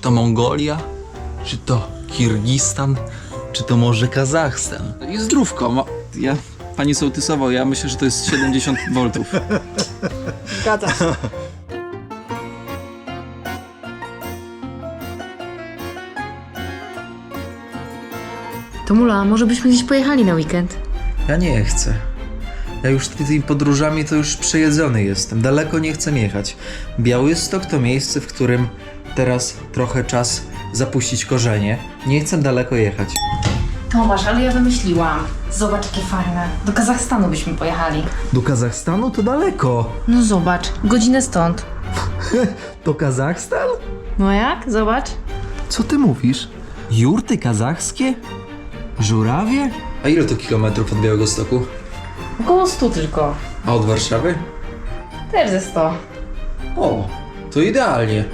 to Mongolia? Czy to Kirgistan? Czy to może Kazachstan? I zdrówko. Pani sołtysowo, ja myślę, że to jest 70 V. Zgadza się. Tomula, może byśmy gdzieś pojechali na weekend? Ja nie chcę. Ja już tymi podróżami to już przejedzony jestem. Daleko nie chcę jechać. Białystok to miejsce, w którym teraz trochę czas zapuścić korzenie. Nie chcę daleko jechać. Tomasz, ale ja wymyśliłam. Zobacz, jakie fajne. Do Kazachstanu byśmy pojechali. Do Kazachstanu to daleko. No zobacz, godzinę stąd. To Kazachstan? No jak? Zobacz. Co ty mówisz? Jurty kazachskie? Żurawie? A ile to kilometrów od Białegostoku? Około 100 tylko. A od Warszawy? Też ze 100. O, to idealnie.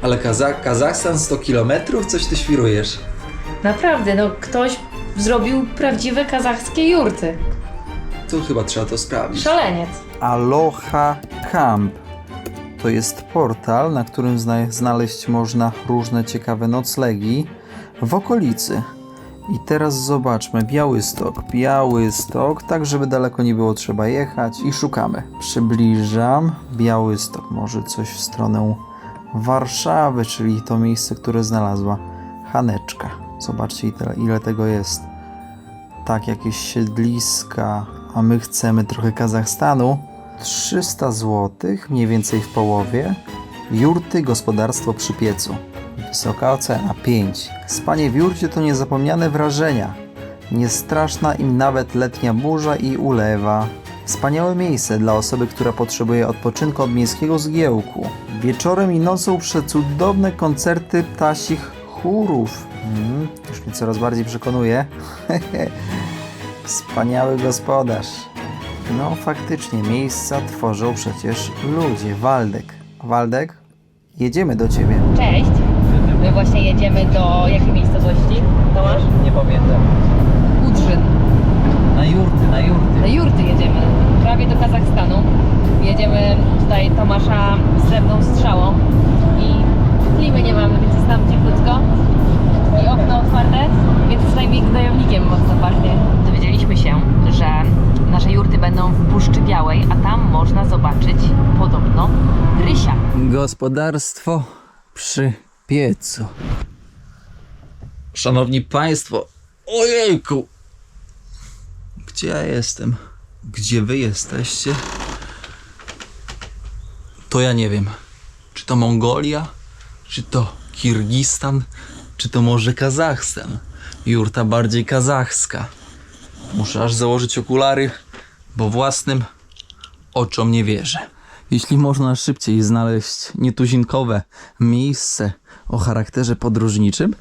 Ale Kazachstan 100 kilometrów? Coś ty świrujesz. Naprawdę, no ktoś zrobił prawdziwe kazachskie jurty. To chyba trzeba to sprawdzić. Szaleniec. Aloha Camp. To jest portal, na którym znaleźć można różne ciekawe noclegi w okolicy. I teraz zobaczmy, Białystok, tak żeby daleko nie było trzeba jechać i szukamy. Przybliżam, Białystok, może coś w stronę Warszawy, czyli to miejsce, które znalazła Haneczka. Zobaczcie ile tego jest. Tak, jakieś siedliska, a my chcemy trochę Kazachstanu. 300 zł, mniej więcej w połowie. Jurty, gospodarstwo przy piecu. Wysoka ocena, 5. Spanie w jurcie to niezapomniane wrażenia. Niestraszna im nawet letnia burza i ulewa. Wspaniałe miejsce dla osoby, która potrzebuje odpoczynku od miejskiego zgiełku. Wieczorem i nocą przecudowne koncerty ptasich chórów. Już mnie coraz bardziej przekonuje. Wspaniały gospodarz. No faktycznie, miejsca tworzą przecież ludzie. Waldek, jedziemy do ciebie. Cześć. My właśnie jedziemy do jakiej miejscowości, Tomasz? Nie pamiętam. Udrzyn. Na jurty. Na jurty jedziemy, prawie do Kazachstanu. Jedziemy tutaj Tomasza z srebrną strzałą i klimy nie mamy, więc jest nam cieplutko i okno otwarte, więc przynajmniej gnojownikiem mocno pachnie. Dowiedzieliśmy się, że nasze jurty będą w Puszczy Białej, a tam można zobaczyć podobno rysia. Gospodarstwo przy piecu. Szanowni Państwo, ojejku! Gdzie ja jestem? Gdzie wy jesteście? To ja nie wiem. Czy to Mongolia? Czy to Kirgistan? Czy to może Kazachstan? Jurta bardziej kazachska. Muszę aż założyć okulary, bo własnym oczom nie wierzę. Jeśli można szybciej znaleźć nietuzinkowe miejsce o charakterze podróżniczym,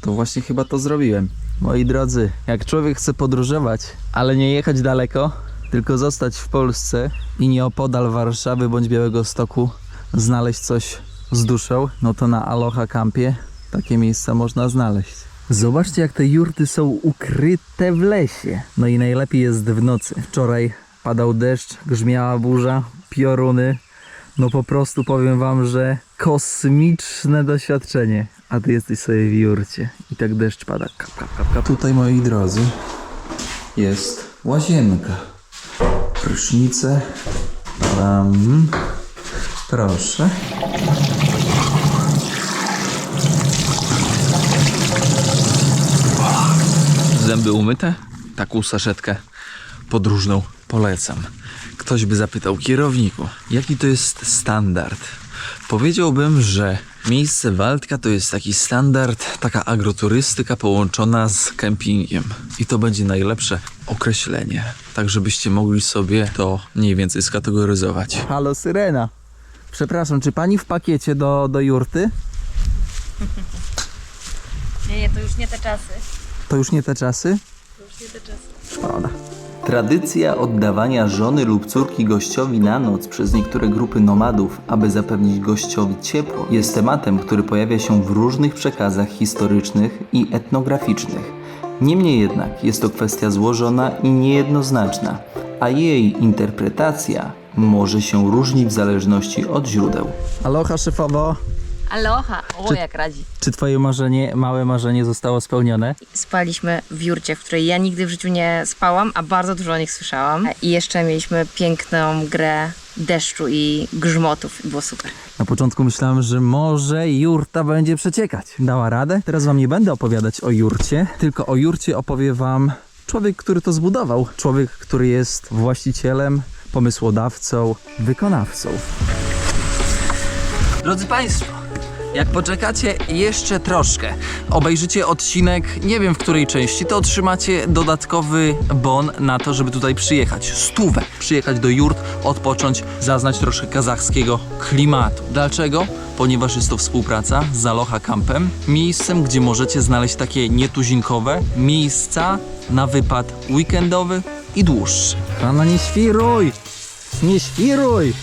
to właśnie chyba to zrobiłem. Moi drodzy, jak człowiek chce podróżować, ale nie jechać daleko, tylko zostać w Polsce i nieopodal Warszawy bądź Białegostoku znaleźć coś z duszą, no to na Aloha Campie takie miejsca można znaleźć. Zobaczcie, jak te jurty są ukryte w lesie. No i najlepiej jest w nocy. Wczoraj padał deszcz, grzmiała burza, pioruny. No po prostu powiem wam, że kosmiczne doświadczenie. A ty jesteś sobie w jurcie i tak deszcz pada. Kap, kap, kap, kap. Tutaj, moi drodzy, jest łazienka. Prysznice. Proszę. Zęby umyte? Taką saszetkę podróżną polecam. Ktoś by zapytał, kierowniku, jaki to jest standard? Powiedziałbym, że miejsce Waldka to jest taki standard, taka agroturystyka połączona z kempingiem. I to będzie najlepsze określenie. Tak, żebyście mogli sobie to mniej więcej skategoryzować. Halo, syrena. Przepraszam, czy pani w pakiecie do jurty? Nie, to już nie te czasy. To już nie te czasy? Szkoda. Tradycja oddawania żony lub córki gościowi na noc przez niektóre grupy nomadów, aby zapewnić gościowi ciepło, jest tematem, który pojawia się w różnych przekazach historycznych i etnograficznych. Niemniej jednak jest to kwestia złożona i niejednoznaczna, a jej interpretacja może się różnić w zależności od źródeł. Aloha, szefowo. Aloha! O, jak radzi. Czy twoje marzenie, małe marzenie zostało spełnione? Spaliśmy w jurcie, w której ja nigdy w życiu nie spałam, a bardzo dużo o nich słyszałam. I jeszcze mieliśmy piękną grę deszczu i grzmotów. I było super. Na początku myślałem, że może jurta będzie przeciekać. Dała radę? Teraz wam nie będę opowiadać o jurcie, tylko o jurcie opowie wam człowiek, który to zbudował. Człowiek, który jest właścicielem, pomysłodawcą, wykonawcą. Drodzy Państwo, jak poczekacie jeszcze troszkę, obejrzycie odcinek, nie wiem w której części, to otrzymacie dodatkowy bon na to, żeby tutaj przyjechać. 100. Przyjechać do jurt, odpocząć, zaznać troszkę kazachskiego klimatu. Dlaczego? Ponieważ jest to współpraca z Aloha Campem, miejscem, gdzie możecie znaleźć takie nietuzinkowe miejsca na wypad weekendowy i dłuższy. Hania, nie świruj! Nie świruj!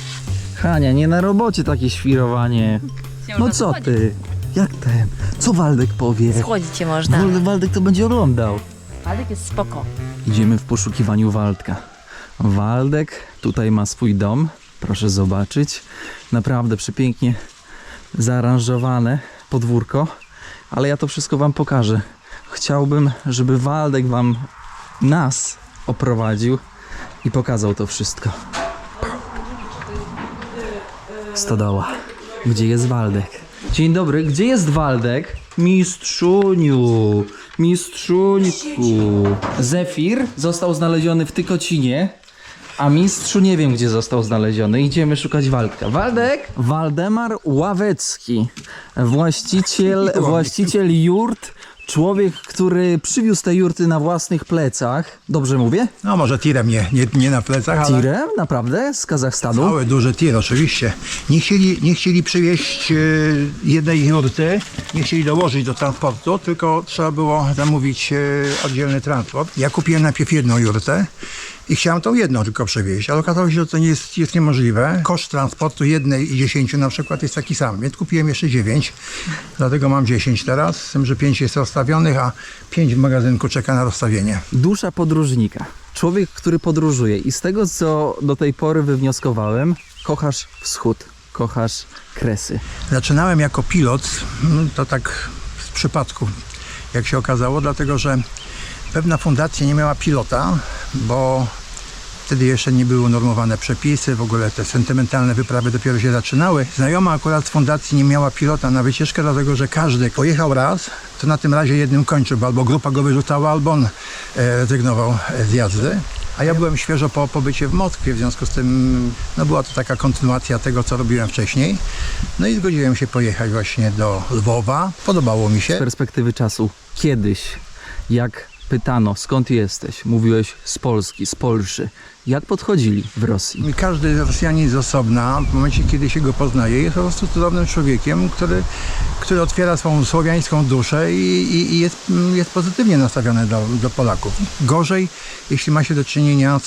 Hania, nie na robocie takie świrowanie. No co ty? Jak ten? Co Waldek powie? Schodzić się można. Waldek to będzie oglądał. Waldek jest spoko. Idziemy w poszukiwaniu Waldka. Waldek tutaj ma swój dom. Proszę zobaczyć. Naprawdę przepięknie zaaranżowane podwórko. Ale ja to wszystko wam pokażę. Chciałbym, żeby Waldek nas oprowadził i pokazał to wszystko. Stodoła. Gdzie jest Waldek? Dzień dobry, gdzie jest Waldek? Mistrzuniu, mistrzuniku. Zefir został znaleziony w Tykocinie, a mistrzu nie wiem, gdzie został znaleziony. Idziemy szukać Waldka. Waldek? Waldemar Ławecki, właściciel jurt. Człowiek, który przywiózł te jurty na własnych plecach. Dobrze mówię? No może tirem, nie na plecach, ale Tirem? Naprawdę? Z Kazachstanu? cały duży tir oczywiście. Nie chcieli przywieźć jednej jurty, nie chcieli dołożyć do transportu, tylko trzeba było zamówić oddzielny transport. Ja kupiłem najpierw jedną jurtę i chciałem tą jedną tylko przywieźć, ale okazało się, że to jest niemożliwe. Koszt transportu jednej i 10 na przykład jest taki sam, więc kupiłem jeszcze 9, dlatego mam 10 teraz, z tym, że 5 jest rozstawionych, a 5 w magazynku czeka na rozstawienie. Dusza podróżnika. Człowiek, który podróżuje i z tego, co do tej pory wywnioskowałem, kochasz wschód, kochasz Kresy. Zaczynałem jako pilot, to tak z przypadku, jak się okazało, dlatego że pewna fundacja nie miała pilota, bo wtedy jeszcze nie były unormowane przepisy, w ogóle te sentymentalne wyprawy dopiero się zaczynały. Znajoma akurat z fundacji nie miała pilota na wycieczkę, dlatego że każdy pojechał raz, to na tym razie jednym kończył, bo albo grupa go wyrzucała, albo on rezygnował z jazdy. A ja byłem świeżo po pobycie w Moskwie, w związku z tym no była to taka kontynuacja tego, co robiłem wcześniej. No i zgodziłem się pojechać właśnie do Lwowa. Podobało mi się. Z perspektywy czasu, kiedyś, jak pytano, skąd jesteś, mówiłeś z Polski, z Polszy. Jak podchodzili w Rosji? Każdy Rosjanin z osobna, w momencie kiedy się go poznaje, jest po prostu cudownym człowiekiem, który otwiera swoją słowiańską duszę i jest pozytywnie nastawiony do Polaków. Gorzej, jeśli ma się do czynienia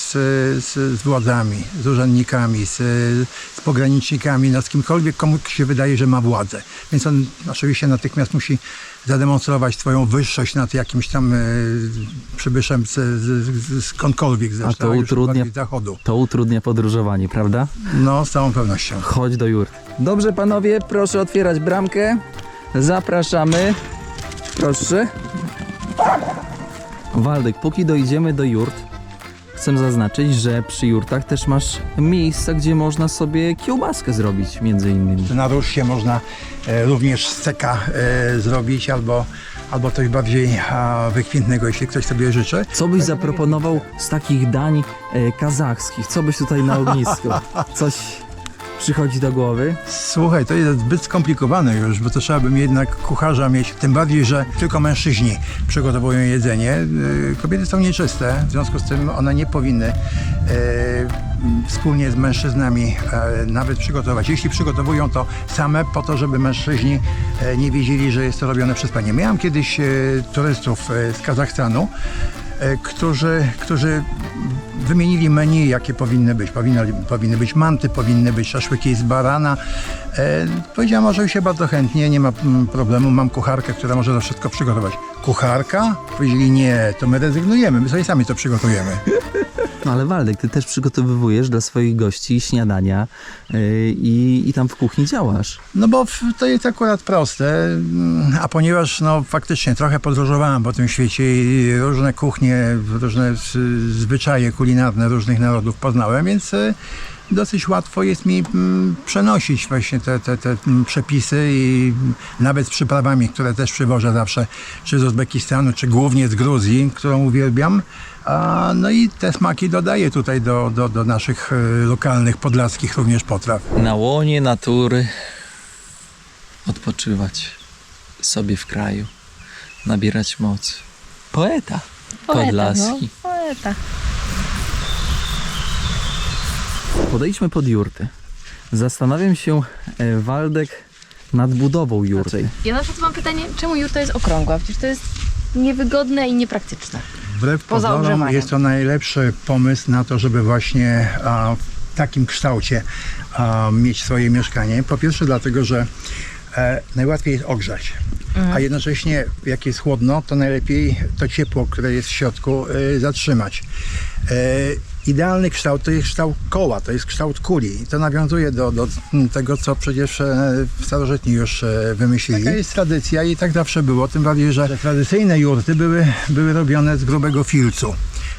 z władzami, z urzędnikami, z pogranicznikami, no z kimkolwiek, komu się wydaje, że ma władzę. Więc on oczywiście natychmiast musi zademonstrować swoją wyższość nad jakimś tam przybyszem skądkolwiek zresztą, już bardziej z zachodu. To utrudnia podróżowanie, prawda? No, z całą pewnością. Chodź do jurt. Dobrze, panowie, proszę otwierać bramkę. Zapraszamy. Proszę. Waldek, póki dojdziemy do jurt, chcę zaznaczyć, że przy jurtach też masz miejsca, gdzie można sobie kiełbaskę zrobić, między innymi. Na ruszcie można również steka zrobić albo coś bardziej wykwintnego, jeśli ktoś sobie życzy. Co byś zaproponował z takich dań kazachskich? Co byś tutaj na ognisku? Coś przychodzi do głowy? Słuchaj, to jest zbyt skomplikowane już, bo to trzeba by jednak kucharza mieć, tym bardziej, że tylko mężczyźni przygotowują jedzenie. Kobiety są nieczyste, w związku z tym one nie powinny wspólnie z mężczyznami nawet przygotować. Jeśli przygotowują to same po to, żeby mężczyźni nie wiedzieli, że jest to robione przez panie. Miałem kiedyś turystów z Kazachstanu, którzy wymienili menu, jakie powinny być. Powinny być manty, powinny być szaszłyki z barana. Powiedziałem, może się bardzo chętnie, nie ma problemu, mam kucharkę, która może to wszystko przygotować. Kucharka? Powiedzieli, nie, to my rezygnujemy, my sobie sami to przygotujemy. No ale Waldek, ty też przygotowywujesz dla swoich gości śniadania i tam w kuchni działasz. No bo to jest akurat proste, a ponieważ no faktycznie trochę podróżowałem po tym świecie i różne kuchnie, różne zwyczaje kulinarne różnych narodów poznałem, więc dosyć łatwo jest mi przenosić właśnie te przepisy i nawet z przyprawami, które też przywożę zawsze, czy z Uzbekistanu, czy głównie z Gruzji, którą uwielbiam. No i te smaki dodaję tutaj do naszych lokalnych, podlaskich również potraw. Na łonie natury odpoczywać sobie w kraju, nabierać mocy. Poeta podlaski. No, poeta. Podejdźmy pod jurty. Zastanawiam się, Waldek, nad budową jurty. Ja na przykład mam pytanie, czemu jurta jest okrągła? Przecież to jest niewygodne i niepraktyczne. Wbrew Poza pozorom ogrzewaniem. jest to najlepszy pomysł na to, żeby właśnie w takim kształcie mieć swoje mieszkanie. Po pierwsze dlatego, że najłatwiej jest ogrzać, a jednocześnie jak jest chłodno, to najlepiej to ciepło, które jest w środku, zatrzymać. Idealny kształt to jest kształt koła, to jest kształt kuli. I to nawiązuje do tego, co przecież starożytni już wymyślili. Taka jest tradycja i tak zawsze było, tym bardziej, że tradycyjne jurty były robione z grubego filcu.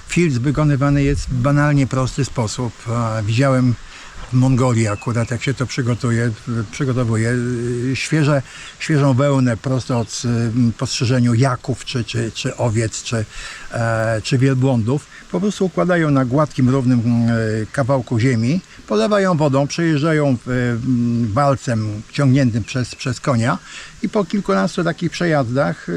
Filc wykonywany jest w banalnie prosty sposób. Widziałem w Mongolii akurat, jak się to przygotowuje świeżą wełnę prosto od postrzyżeniu jaków, czy owiec, czy wielbłądów. Po prostu układają na gładkim, równym kawałku ziemi, polewają wodą, przejeżdżają walcem ciągniętym przez konia i po kilkunastu takich przejazdach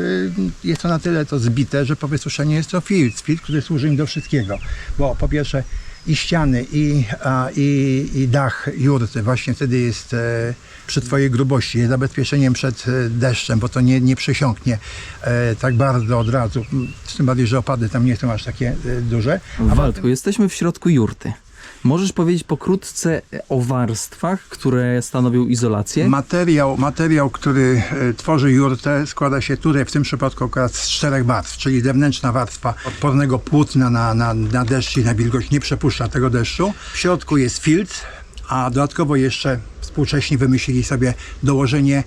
jest to na tyle to zbite, że po wysuszeniu jest to filc, który służy im do wszystkiego. Bo po pierwsze i ściany, i dach jurty właśnie wtedy jest przy twojej grubości, jest zabezpieczeniem przed deszczem, bo to nie przesiąknie tak bardzo od razu. Tym bardziej, że opady tam nie są aż takie duże. Waldku, jesteśmy w środku jurty. Możesz powiedzieć pokrótce o warstwach, które stanowią izolację? Materiał, który tworzy jurtę, składa się tutaj w tym przypadku akurat z 4 warstw, czyli zewnętrzna warstwa odpornego płótna na deszcz i na wilgoć, nie przepuszcza tego deszczu. W środku jest filc, a dodatkowo jeszcze współcześnie wymyślili sobie dołożenie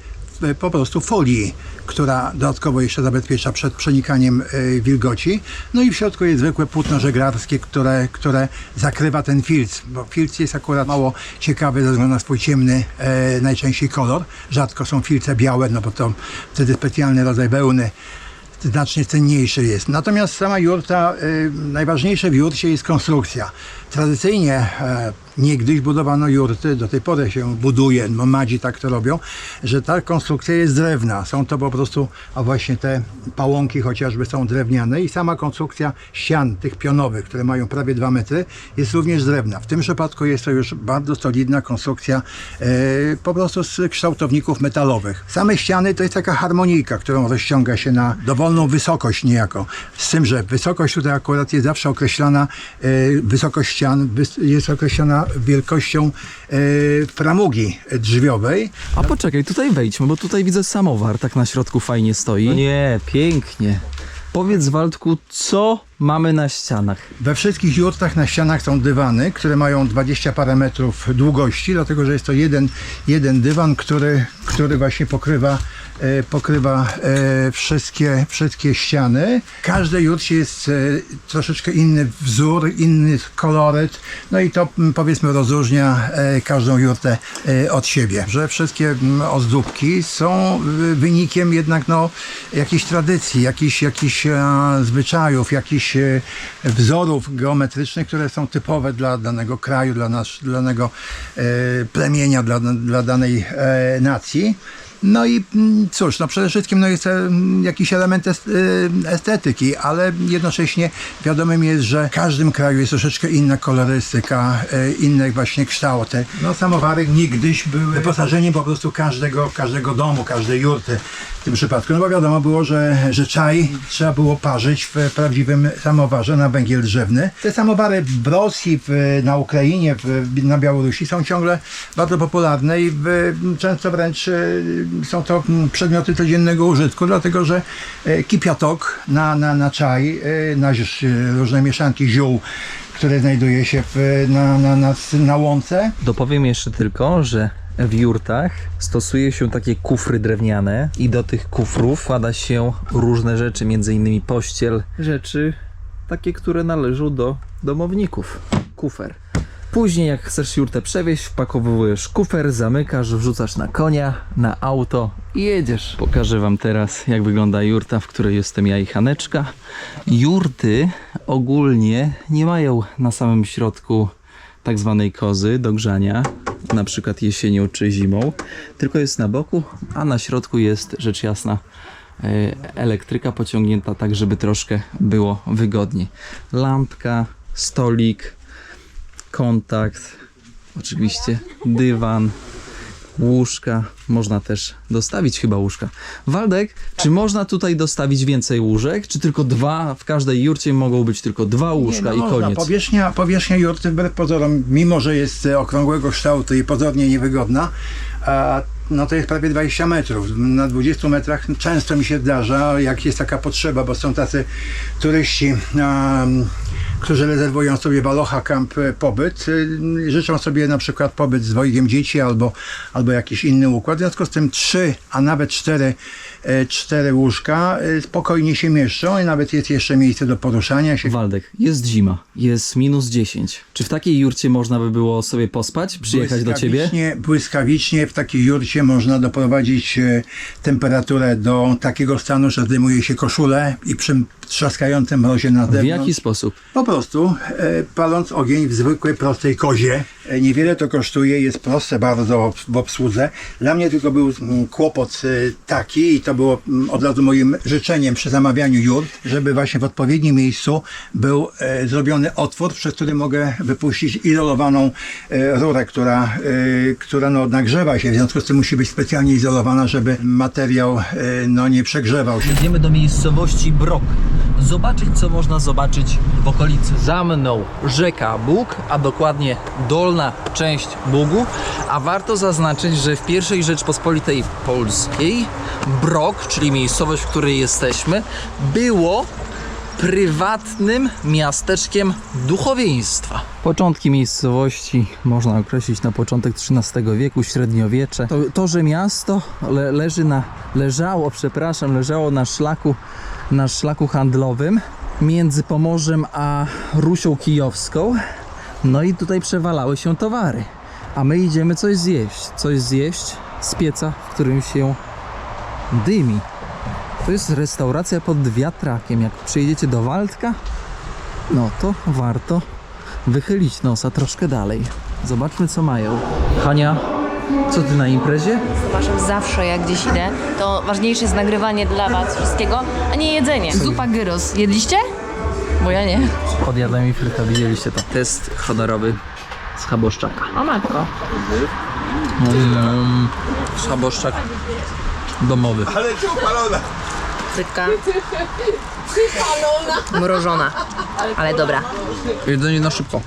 po prostu folii, która dodatkowo jeszcze zabezpiecza przed przenikaniem wilgoci. No i w środku jest zwykłe płótno żeglarskie, które zakrywa ten filc, bo filc jest akurat mało ciekawy ze względu na swój ciemny najczęściej kolor. Rzadko są filce białe, no bo to wtedy specjalny rodzaj wełny znacznie cenniejszy jest. Natomiast sama jurta, najważniejsze w jurcie jest konstrukcja. Tradycyjnie niegdyś budowano jurty, do tej pory się buduje, nomadzi tak to robią, że ta konstrukcja jest drewna. Są to po prostu, a właśnie te pałąki chociażby są drewniane i sama konstrukcja ścian tych pionowych, które mają prawie 2 metry, jest również drewna. W tym przypadku jest to już bardzo solidna konstrukcja po prostu z kształtowników metalowych. Same ściany to jest taka harmonijka, którą rozciąga się na dowolną wysokość niejako. Z tym, że wysokość tutaj akurat jest zawsze określana, wysokość ścian jest określona wielkością framugi drzwiowej. A poczekaj, tutaj wejdźmy, bo tutaj widzę samowar, tak na środku fajnie stoi. No nie, pięknie. Powiedz, Waldku, co mamy na ścianach? We wszystkich jurtach na ścianach są dywany, które mają 20 parę metrów długości, dlatego że jest to jeden dywan, który właśnie pokrywa wszystkie ściany. W każdej jurcie jest troszeczkę inny wzór, inny koloryt, no i to powiedzmy rozróżnia każdą jurtę od siebie. Że wszystkie ozdóbki są wynikiem jednak jakiejś tradycji, jakichś zwyczajów, jakichś wzorów geometrycznych, które są typowe dla danego kraju, dla danego plemienia, dla danej nacji. No i cóż, przede wszystkim jest jakiś element estetyki, ale jednocześnie wiadomym jest, że w każdym kraju jest troszeczkę inna kolorystyka, inne właśnie kształty. Samowary niegdyś były wyposażeniem po prostu każdego domu, każdej jurty w tym przypadku. No bo wiadomo było, że czaj trzeba było parzyć w prawdziwym samowarze na węgiel drzewny. Te samowary w Rosji, na Ukrainie, na Białorusi są ciągle bardzo popularne i często wręcz są to przedmioty codziennego użytku, dlatego że kipiatok na czaj, na różne mieszanki ziół które znajduje się na łące. Dopowiem jeszcze tylko, że w jurtach stosuje się takie kufry drewniane i do tych kufrów wkłada się różne rzeczy, między innymi pościel. Rzeczy takie, które należą do domowników. Kufer. Później jak chcesz jurtę przewieźć, wpakowujesz kufer, zamykasz, wrzucasz na konia, na auto i jedziesz. Pokażę wam teraz, jak wygląda jurta, w której jestem ja i Haneczka. Jurty ogólnie nie mają na samym środku tak zwanej kozy do grzania, na przykład jesienią czy zimą, tylko jest na boku, a na środku jest rzecz jasna elektryka pociągnięta tak, żeby troszkę było wygodniej. Lampka, stolik, kontakt, oczywiście dywan, łóżka. Można też dostawić chyba łóżka. Waldek, czy można tutaj dostawić więcej łóżek, czy tylko dwa? W każdej jurcie mogą być tylko dwa łóżka i koniec. Powierzchnia jurty wbrew pozorom, mimo że jest okrągłego kształtu i pozornie niewygodna, no to jest prawie 20 metrów. Na 20 metrach często mi się zdarza, jak jest taka potrzeba, bo są tacy turyści, którzy rezerwują sobie w Aloha Camp pobyt, życzą sobie na przykład pobyt z dwojgiem dzieci albo jakiś inny układ. W związku z tym 3, a nawet 4 łóżka spokojnie się mieszczą i nawet jest jeszcze miejsce do poruszania się. Waldek, jest zima, jest -10. Czy w takiej jurcie można by było sobie pospać, przyjechać do ciebie? Błyskawicznie w takiej jurcie można doprowadzić temperaturę do takiego stanu, że zdejmuje się koszulę i przy trzaskającym mrozie na zewnątrz. W jaki sposób? Po prostu paląc ogień w zwykłej, prostej kozie. Niewiele to kosztuje, jest proste bardzo w obsłudze. Dla mnie tylko był kłopot taki, i to było od razu moim życzeniem przy zamawianiu jurt, żeby właśnie w odpowiednim miejscu był zrobiony otwór, przez który mogę wypuścić izolowaną rurę, która nagrzewa się, w związku z tym musi być specjalnie izolowana, żeby materiał nie przegrzewał się. Jedziemy do miejscowości Brok. Zobaczyć, co można zobaczyć w okolicy. Za mną rzeka Bóg, a dokładnie dolna część Bugu. A warto zaznaczyć, że w pierwszej Rzeczpospolitej Polskiej Brok, czyli miejscowość, w której jesteśmy, było prywatnym miasteczkiem duchowieństwa. Początki miejscowości można określić na początek XIII wieku, średniowiecze. To że miasto leżało na szlaku handlowym między Pomorzem a Rusią Kijowską. No i tutaj przewalały się towary. A my idziemy coś zjeść z pieca, w którym się dymi. To jest restauracja pod wiatrakiem. Jak przyjedziecie do Waldka, no to warto wychylić nosa troszkę dalej. Zobaczmy, co mają. Hania, co ty na imprezie? Uważam, zawsze jak gdzieś idę, to ważniejsze jest nagrywanie dla was wszystkiego, a nie jedzenie. Zupa gyros. Jedliście? Bo ja nie. Podjadłem mi frytę, widzieliście to. Test honorowy schaboszczaka. O matko. Schaboszczak domowy. Frytka. Mrożona. Ale dobra. Jedzenie na szybko.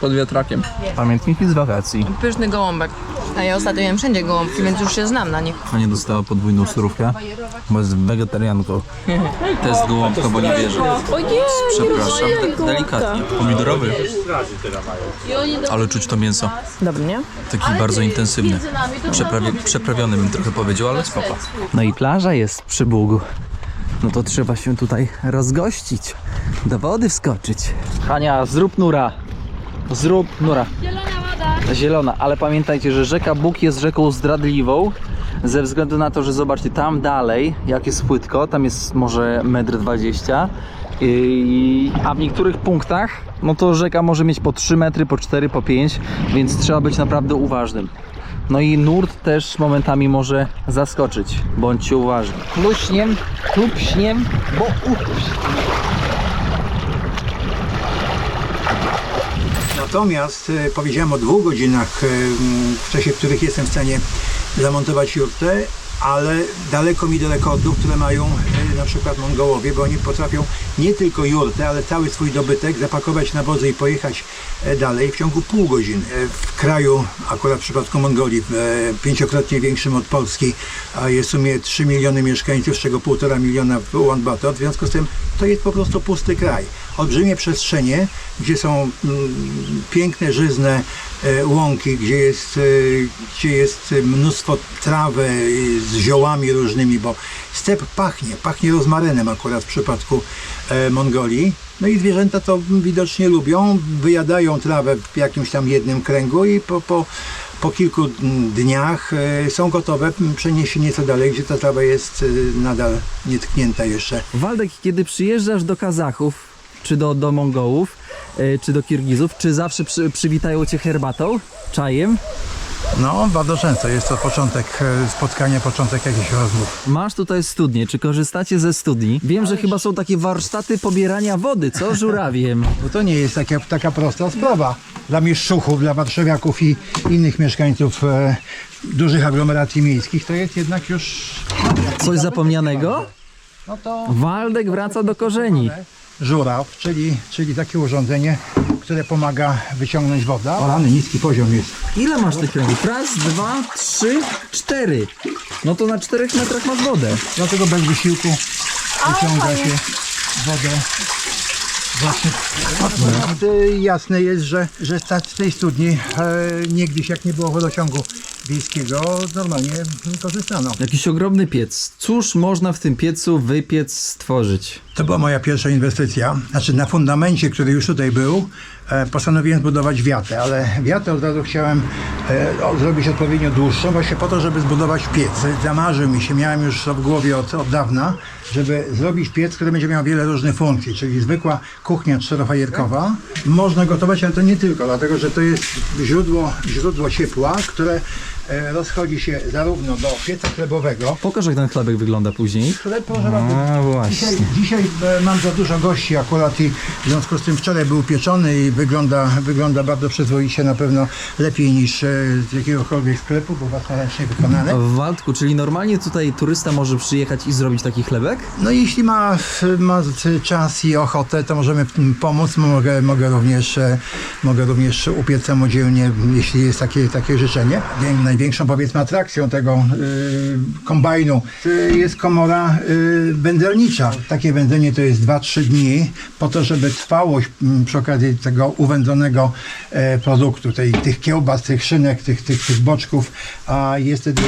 Pod wiatrakiem. Pamiętniki z wakacji. Pyszny gołąbek. A ja ostatnio jem wszędzie gołąbki, więc już się znam na nich. Hania dostała podwójną surówkę, bo jest wegetarianką. Test gołąbka, bo nie wierzę. Przepraszam, delikatnie. Pomidorowy. Ale czuć to mięso. Dobry, nie? Taki bardzo intensywny. Przeprawiony bym trochę powiedział, ale spoko. No i plaża jest przy Bugu. No to trzeba się tutaj rozgościć. Do wody wskoczyć. Hania, zrób nura. Zrób nura. Zielona woda. Zielona, ale pamiętajcie, że rzeka Bóg jest rzeką zdradliwą. Ze względu na to, że zobaczcie, tam dalej, jak jest płytko, tam jest może 1,20 m. A w niektórych punktach, no to rzeka może mieć po 3 metry, po 4, po 5, więc trzeba być naprawdę uważnym. No i nurt też momentami może zaskoczyć. Bądźcie uważni. Kluśniem, tupśniem, bo utuś. Natomiast powiedziałem o 2 godzinach, w czasie których jestem w stanie zamontować jurtę, ale daleko mi do rekordów, które mają na przykład Mongołowie, bo oni potrafią nie tylko jurtę, ale cały swój dobytek zapakować na wozy i pojechać dalej w ciągu pół godziny. W kraju, akurat w przypadku Mongolii, 5-krotnie większym od Polski, a jest w sumie 3 miliony mieszkańców, z czego 1,5 miliona w Ulaanbaatar, w związku z tym to jest po prostu pusty kraj. olbrzymie przestrzenie, gdzie są piękne, żyzne łąki, gdzie jest mnóstwo trawy z ziołami różnymi, bo step pachnie rozmarynem akurat w przypadku Mongolii. No i zwierzęta to widocznie lubią, wyjadają trawę w jakimś tam jednym kręgu i po kilku dniach są gotowe przenieść się nieco dalej, gdzie ta trawa jest nadal nietknięta jeszcze. Waldek, kiedy przyjeżdżasz do Kazachów, czy do Mongołów, czy do Kirgizów, czy zawsze przywitają cię herbatą, czajem? No, bardzo często jest to początek spotkania, początek jakichś rozmów. Masz tutaj studnię, czy korzystacie ze studni? Wiem, że chyba są takie warsztaty pobierania wody, co? Żurawiem. Bo to nie jest taka prosta sprawa. Dla mieszczuchów, dla warszawiaków i innych mieszkańców dużych aglomeracji miejskich to jest jednak już... Coś zapomnianego? No to Waldek wraca do korzeni. żuraw, czyli takie urządzenie, które pomaga wyciągnąć wodę. O rany, niski poziom jest. Ile masz tych kręgów? Raz, 2, 3, 4. No to na 4 metrach masz wodę. Dlatego bez wysiłku wyciąga się wodę właśnie. Jasne jest, że z tej studni niegdyś, jak nie było wodociągu wiejskiego, normalnie korzystano. Jakiś ogromny piec. Cóż można w tym piecu wypiec, stworzyć? To była moja pierwsza inwestycja. Znaczy na fundamencie, który już tutaj był, postanowiłem zbudować wiatę, ale wiatę od razu chciałem zrobić odpowiednio dłuższą, właśnie po to, żeby zbudować piec. Zamarzył mi się, miałem już w głowie od dawna, żeby zrobić piec, który będzie miał wiele różnych funkcji, czyli zwykła kuchnia czterofajerkowa. Można gotować, ale to nie tylko, dlatego że to jest źródło ciepła, które rozchodzi się zarówno do pieca chlebowego. Pokaż, jak ten chlebek wygląda później. Chleb proszę bardzo. A właśnie. Dzisiaj mam za dużo gości akurat i w związku z tym wczoraj był pieczony i wygląda bardzo przyzwoicie, na pewno lepiej niż z jakiegokolwiek sklepu, bo własnoręcznie wykonane. W Waldku, czyli normalnie tutaj turysta może przyjechać i zrobić taki chlebek? No jeśli ma czas i ochotę, to możemy pomóc. Mogę również upiec samodzielnie, jeśli jest takie życzenie. Największą, powiedzmy, atrakcją tego kombajnu jest komora wędzarnicza. Takie wędzenie to jest 2-3 dni po to, żeby trwałość przy okazji tego uwędzonego produktu, tych kiełbas, tych szynek, tych boczków, a jest wtedy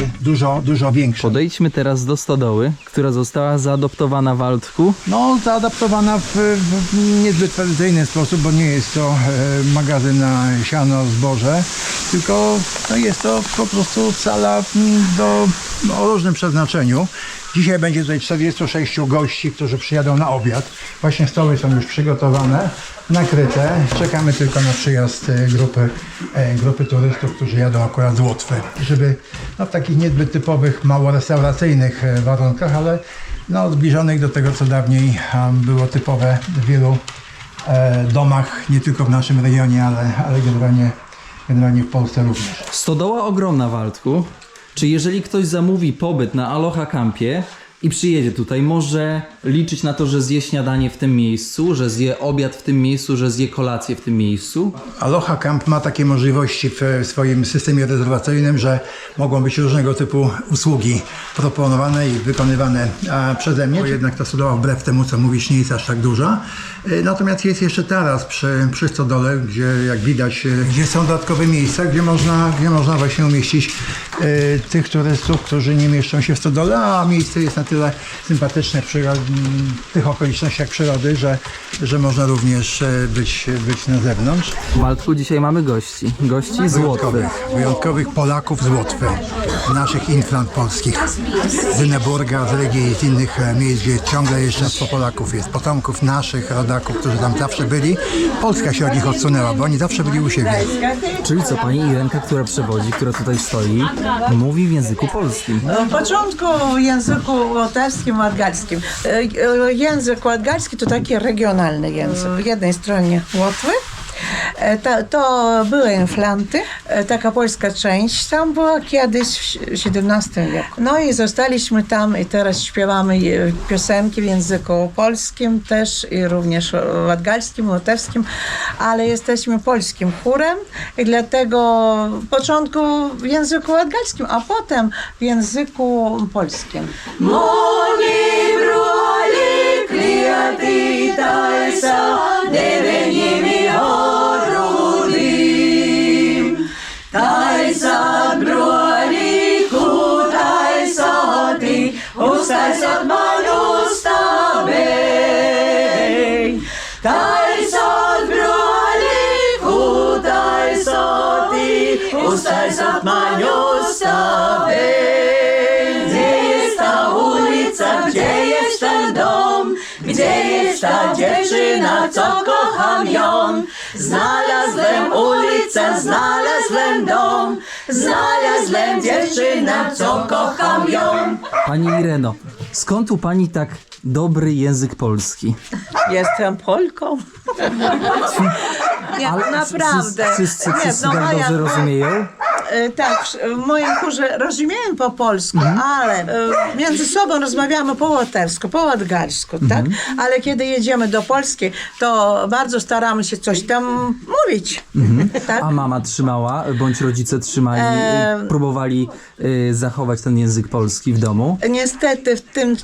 dużo większa. Podejdźmy teraz do stodoły, która została zaadoptowana w Waldku. No, zaadaptowana w niezbyt tradycyjny sposób, bo nie jest to magazyn na siano, zboże, tylko jest to po prostu sala o różnym przeznaczeniu. Dzisiaj będzie tutaj 46 gości, którzy przyjadą na obiad. Właśnie stoły są już przygotowane, nakryte. Czekamy tylko na przyjazd grupy turystów, którzy jadą akurat z Łotwy. Żeby w takich niezbyt typowych, mało restauracyjnych warunkach, ale zbliżonych do tego, co dawniej było typowe w wielu domach, nie tylko w naszym regionie, ale generalnie w Polsce również. Stodoła ogromna w Waldku. Czy jeżeli ktoś zamówi pobyt na Aloha Campie i przyjedzie tutaj, może liczyć na to, że zje śniadanie w tym miejscu, że zje obiad w tym miejscu, że zje kolację w tym miejscu? Aloha Camp ma takie możliwości w swoim systemie rezerwacyjnym, że mogą być różnego typu usługi proponowane i wykonywane przeze mnie. Bo jednak ta stodoła, wbrew temu co mówisz, nie jest aż tak duża. Natomiast jest jeszcze taras przy stodole, gdzie jak widać, gdzie są dodatkowe miejsca, gdzie można właśnie umieścić tych turystów, którzy nie mieszczą się w stodole, a miejsce jest na tyle sympatyczne w tych okolicznościach przyrody, że można również być na zewnątrz. W Waldku dzisiaj mamy gości z Łotwy. Wyjątkowych Polaków z Łotwy, z naszych inflant polskich, z Dyneburga, z Legii i z innych miejsc, gdzie ciągle jeszcze po Polaków jest, potomków naszych rodaków, którzy tam zawsze byli. Polska się od nich odsunęła, bo oni zawsze byli u siebie. Czyli co, pani Irenka, która przewodzi, która tutaj stoi, mówi w języku polskim? W początku w języku łotewskim, ładgalskim. Język ładgalski to taki regionalny język. W jednej stronie Łotwy. To były inflanty, taka polska część tam była kiedyś w XVII wieku. No i zostaliśmy tam i teraz śpiewamy piosenki w języku polskim też i również ładgalskim, łotewskim, ale jesteśmy polskim chórem i dlatego w początku w języku ładgalskim, a potem w języku polskim. Moli broli kliati taisa Ustajsot malusta bej, tajsot brualik, utajsoti, ustajsot malusta bej. Gdzie jest ta ulica, gdzie jest ten dom, gdzie jest ta dziewczyna, co kocham ją? Znalazłem ulicę, znalazłem dom, znalazłem dziewczynę, co kocham ją. Pani Ireno, skąd u pani tak dobry język polski? Jestem Polką. Nie, naprawdę. Wszyscy Nie, no, tak dobrze rozumieją? Tak, w moim kurze rozumiem po polsku, ale między sobą rozmawiamy po łotewsku, po ładgalsku, tak? Ale kiedy jedziemy do Polski, to bardzo staramy się coś tam mówić. Tak? A mama trzymała, bądź rodzice trzymali, próbowali zachować ten język polski w domu? Niestety w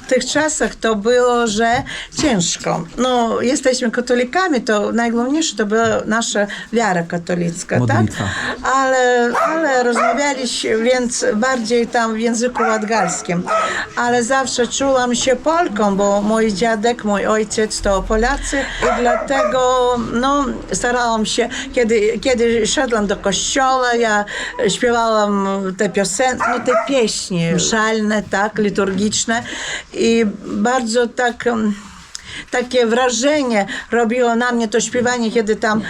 tych czasach to było, że ciężko. No, jesteśmy katolikami, to najgłówniejsze to była nasza wiara katolicka, Modlitwa. tak? Ale rozmawialiśmy więc bardziej tam w języku ładgalskim. Ale zawsze czułam się Polką, bo mój dziadek, mój ojciec to Polacy i dlatego no, starałam się, kiedy szedłam do kościoła, ja śpiewałam te piosenki, no, te pieśni mszalne, tak, liturgiczne i bardzo takie wrażenie robiło na mnie to śpiewanie, kiedy tam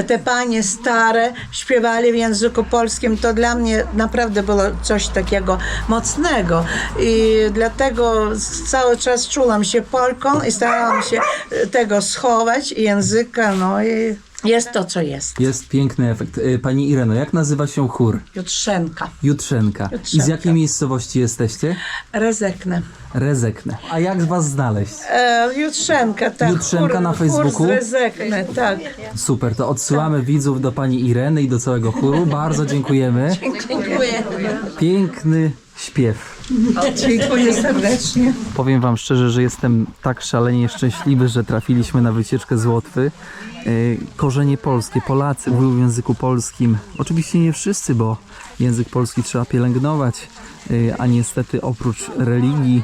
te panie stare śpiewali w języku polskim, to dla mnie naprawdę było coś takiego mocnego i dlatego cały czas czułam się Polką i starałam się tego schować i języka, no i jest to, co jest. Jest piękny efekt. Pani Ireno, jak nazywa się chór? Jutrzenka. Jutrzenka. I z jakiej miejscowości jesteście? Rezekne. Rezekne. A jak was znaleźć? Jutrzenka, tak. Jutrzenka na Facebooku? Chór z Rezekne, tak. Super, to odsyłamy widzów do pani Ireny i do całego chóru. Bardzo dziękujemy. Dziękuję. Piękny śpiew. Dziękuję serdecznie. Powiem wam szczerze, że jestem tak szalenie szczęśliwy, że trafiliśmy na wycieczkę z Łotwy. Korzenie polskie, Polacy mówią w języku polskim. Oczywiście nie wszyscy, bo język polski trzeba pielęgnować, a niestety oprócz religii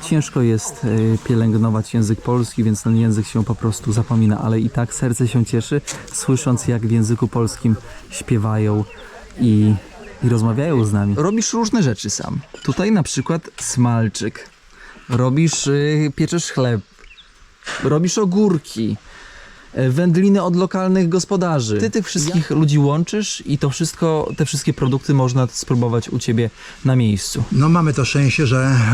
ciężko jest pielęgnować język polski, więc ten język się po prostu zapomina, ale i tak serce się cieszy, słysząc jak w języku polskim śpiewają i rozmawiają z nami. Robisz różne rzeczy sam. Tutaj na przykład smalczyk. Robisz, pieczesz chleb. Robisz ogórki. Wędliny od lokalnych gospodarzy. Ty tych wszystkich ludzi łączysz i to wszystko, te wszystkie produkty można spróbować u ciebie na miejscu. No mamy to szczęście,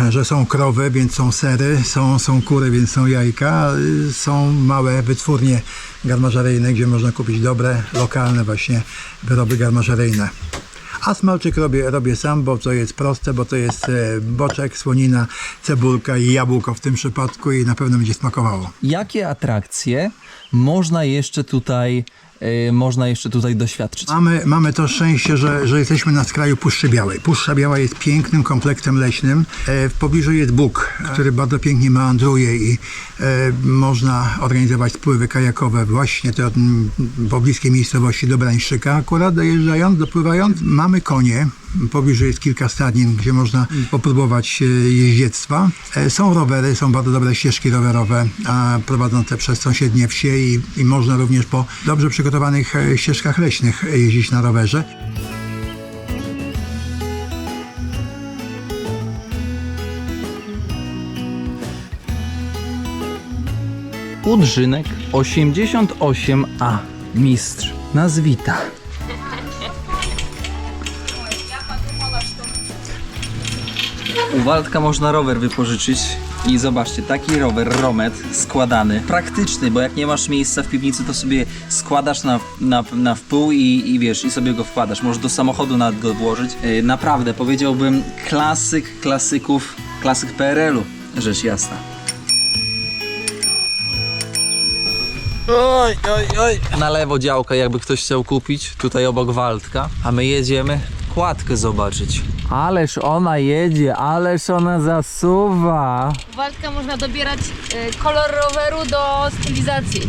że są krowy, więc są sery, są kury, więc są jajka, są małe wytwórnie garmażeryjne, gdzie można kupić dobre, lokalne właśnie wyroby garmażeryjne. A smalczyk robię sam, bo to jest proste, bo to jest boczek, słonina, cebulka i jabłko w tym przypadku i na pewno będzie smakowało. Jakie atrakcje można jeszcze tutaj doświadczyć? Mamy to szczęście, że jesteśmy na skraju Puszczy Białej. Puszcza Biała jest pięknym kompleksem leśnym. W pobliżu jest Bóg, który bardzo pięknie meandruje i można organizować spływy kajakowe właśnie to w pobliskiej miejscowości Dobrańszczyka akurat dopływając. Mamy konie. W pobliżu jest kilka stadnin, gdzie można popróbować jeździectwa. Są rowery, są bardzo dobre ścieżki rowerowe prowadzące przez sąsiednie wsie i można również po dobrze przygotowanych ścieżkach leśnych jeździć na rowerze. Udrzynek 88A. Mistrz nas wita. U Waldka można rower wypożyczyć i zobaczcie, taki rower, Romet, składany, praktyczny, bo jak nie masz miejsca w piwnicy, to sobie składasz na wpół i wiesz, i sobie go wkładasz. Możesz do samochodu nawet go włożyć. Naprawdę, powiedziałbym, klasyk klasyków, klasyk PRL-u, rzecz jasna. Oj. Na lewo działka, jakby ktoś chciał kupić, tutaj obok Waldka, a my jedziemy kładkę zobaczyć. Ależ ona jedzie, ależ ona zasuwa. Waldka można dobierać kolor roweru do stylizacji.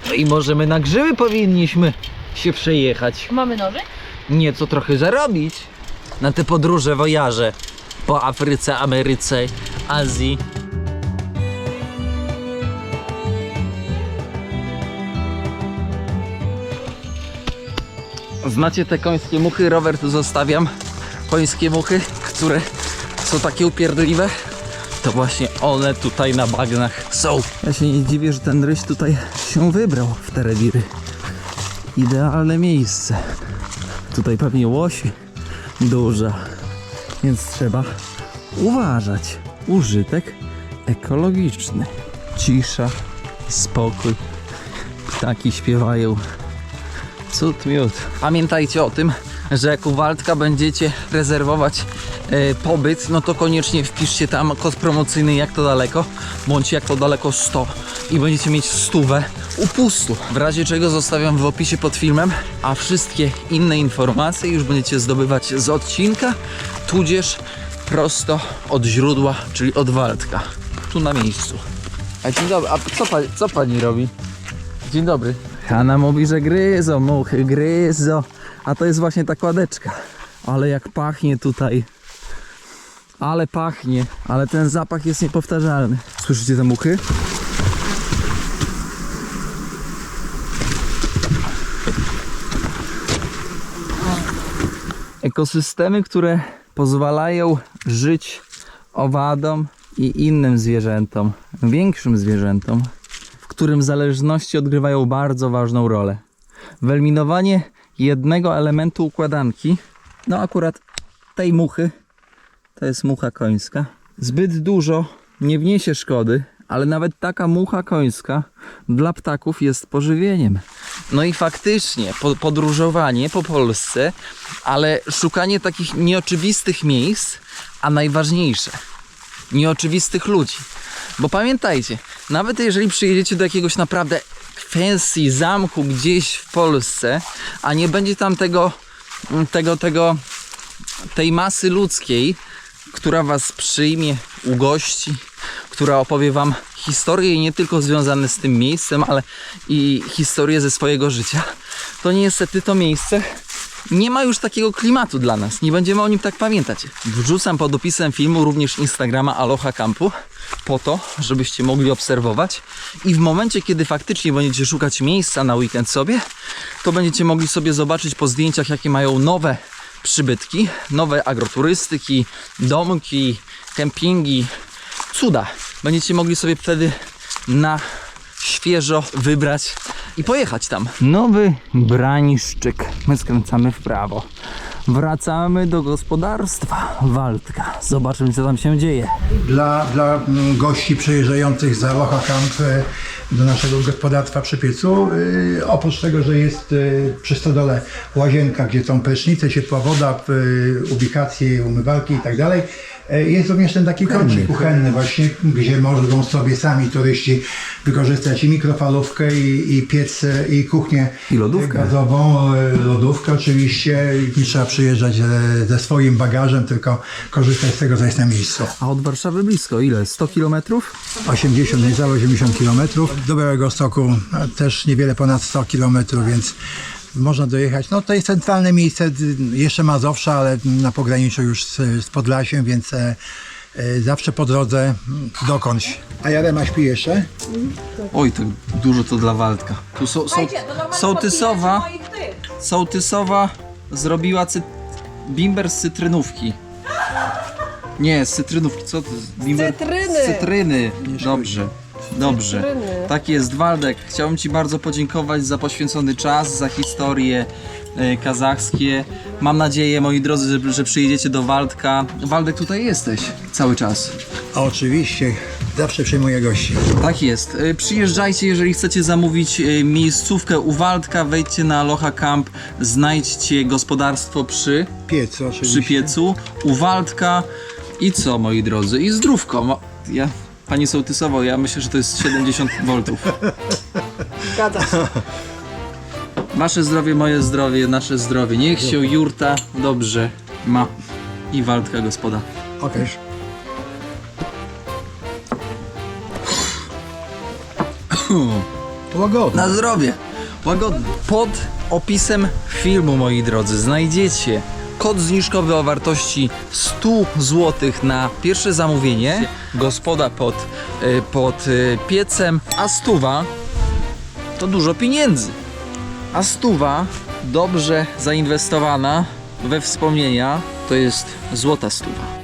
No i może my na grzyby powinniśmy się przejechać. Mamy nożyk? Nieco trochę zarobić na te podróże, wojaże po Afryce, Ameryce, Azji. Znacie te końskie muchy? Rower tu zostawiam. Końskie muchy, które są takie upierdliwe, to właśnie one tutaj na bagnach są. Ja się nie dziwię, że ten ryś tutaj się wybrał w te rewiry. Idealne miejsce. Tutaj pewnie łosi duża, więc trzeba uważać. Użytek ekologiczny. Cisza, spokój. Ptaki śpiewają. Cud miód. Pamiętajcie o tym, że jak u Waldka będziecie rezerwować pobyt, no to koniecznie wpiszcie tam kod promocyjny jak to daleko, bądź jak to daleko 100 i będziecie mieć 100 upustu. W razie czego zostawiam w opisie pod filmem, a wszystkie inne informacje już będziecie zdobywać z odcinka, tudzież prosto od źródła, czyli od Waldka. Tu na miejscu. A dzień dobry, a co pani robi? Dzień dobry. Hanna mówi, że gryzą muchy, gryzą. A to jest właśnie ta kładeczka. Ale jak pachnie tutaj. Ale pachnie. Ale ten zapach jest niepowtarzalny. Słyszycie te muchy? Ekosystemy, które pozwalają żyć owadom i innym zwierzętom, większym zwierzętom, w którym zależności odgrywają bardzo ważną rolę. Wyeliminowanie jednego elementu układanki, no akurat tej muchy, to jest mucha końska, zbyt dużo nie wniesie szkody, ale nawet taka mucha końska dla ptaków jest pożywieniem. No i faktycznie podróżowanie po Polsce, ale szukanie takich nieoczywistych miejsc, a najważniejsze, nieoczywistych ludzi. Bo pamiętajcie, nawet jeżeli przyjedziecie do jakiegoś naprawdę fancy zamku gdzieś w Polsce, a nie będzie tam tej masy ludzkiej, która was przyjmie, ugości, która opowie wam historie nie tylko związane z tym miejscem, ale i historie ze swojego życia, to niestety to miejsce nie ma już takiego klimatu dla nas. Nie będziemy o nim tak pamiętać. Wrzucam pod opisem filmu również Instagrama Aloha Campu, po to, żebyście mogli obserwować i w momencie, kiedy faktycznie będziecie szukać miejsca na weekend sobie, to będziecie mogli sobie zobaczyć po zdjęciach, jakie mają nowe przybytki, nowe agroturystyki, domki, kempingi, cuda. Będziecie mogli sobie wtedy na świeżo wybrać i pojechać tam. Nowy Brańszczyk. My skręcamy w prawo. Wracamy do gospodarstwa Waldka. Zobaczymy, co tam się dzieje. Dla gości przyjeżdżających z Aloha Camp do naszego gospodarstwa przy piecu, oprócz tego, że jest przy stodole łazienka, gdzie są prysznice, ciepła woda, ubikacje, umywalki i tak dalej, jest również ten taki kącik kuchenny właśnie, gdzie mogą sobie sami turyści wykorzystać i mikrofalówkę, i piec, i kuchnię I lodówkę gazową, lodówkę oczywiście. Nie trzeba przyjeżdżać ze swoim bagażem, tylko korzystać z tego, co jest na miejscu. A od Warszawy blisko, ile? 100 km? 80, niecałe 80 km. Do Białegostoku też niewiele ponad 100 km, więc można dojechać. No to jest centralne miejsce, jeszcze Mazowsza, ale na pograniczu już z Podlasiem, więc zawsze po drodze dokądś. A Jarema śpi jeszcze? Oj, to dużo to dla Waldka. Tu sołtysowa zrobiła bimber z cytrynówki. Nie, z cytrynówki, co to jest? Bimber? Cytryny. Dobrze. Dobrze. Tak jest, Waldek. Chciałbym ci bardzo podziękować za poświęcony czas, za historie kazachskie. Mam nadzieję, moi drodzy, że przyjedziecie do Waldka. Waldek, tutaj jesteś cały czas. A oczywiście, zawsze przyjmuję gości. Tak jest. Przyjeżdżajcie, jeżeli chcecie zamówić miejscówkę u Waldka, wejdźcie na Aloha Camp, znajdźcie gospodarstwo przy Piecu, oczywiście. piecu, u Waldka i co, moi drodzy? I zdrówko. Pani sołtysowo, ja myślę, że to jest 70 V. Zgadza się. Wasze zdrowie, moje zdrowie, nasze zdrowie. Niech się jurta dobrze ma i Waldka gospoda. Okej. Łagodnie. Na zdrowie! Łagodnie. Pod opisem filmu, moi drodzy, znajdziecie kod zniżkowy o wartości 100 zł na pierwsze zamówienie. Gospoda pod piecem, a 100 to dużo pieniędzy. A 100 dobrze zainwestowana we wspomnienia to jest złota 100.